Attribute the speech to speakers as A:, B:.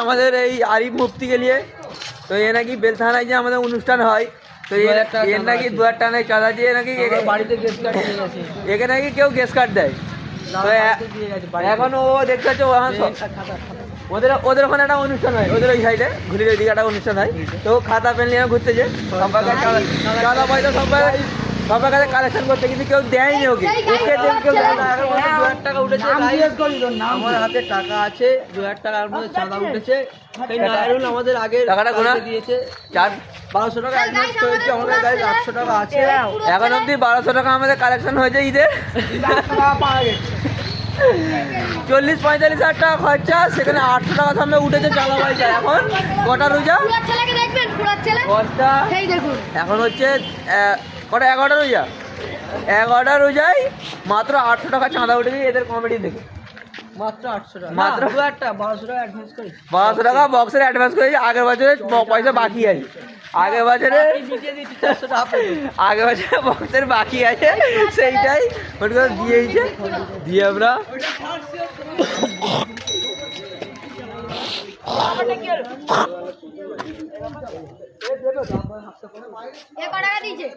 A: আমাদের এই আরিফ মুফতিকে নিয়ে। তো এ নাকি বেলথানায় যে আমাদের অনুষ্ঠান হয়, তো এর নাকি 2000 টাকা চাঁদা দিয়ে নাকি
B: বাড়িতে গেস্ট কার্ড নিয়ে গেছে,
A: এখানে নাকি কেউ গেস্ট কার্ড দেয়। তো এখন ও দেখতে হচ্ছে ওদের ওদের ওখানে একটা অনুষ্ঠান হয়, ওদের ওই সাইডে ঘুরির ওইদিকে একটা অনুষ্ঠান হয়। তো খাতা পেন নিয়ে ঘুরতেছে, সবার কাছে চাঁদা পয়সা সবার কাছে কালেকশন করতে, কিন্তু কেউ দেয়নি ওকে। ওকে কেউ দেয় না। এখন 2000 টাকা উঠেছে, আমার হাতে টাকা আছে, 2000 টাকার মধ্যে চাঁদা উঠেছে। এই নায়রুল আমাদের আগে টাকাটা গোনা দিয়েছে, 1200 টাকা অ্যাডভান্স করেছে, আমাদের গাড়ি 800 টাকা আছে। এখন অব্দি 1200 টাকা আমাদের কালেকশন হয়েছে ঈদের। 40-45 হাজার টাকা খরচা, সেখানে 800 টাকা সামনে উঠেছে চাঁদা পয়সা। এখন কটা রোজা? এখন হচ্ছে কটা, 11টা রোজা। 11টা রোজায় মাত্র 800 টাকা চাঁদা উঠেছে এদের কমেডি দেখে।
B: মাত্র 800 টাকা,
A: মাত্র
B: 1200 টাকা অ্যাডভান্স করি,
A: 1200 টাকা বক্সের অ্যাডভান্স করেছি। আগের বছরে পয়সা বাকি আছে, আগের বছরে বক্সের বাকি আছে, সেইটাই ওর করে দিয়েছে। দিয়ে আমরা
C: টাকা দিয়েছে।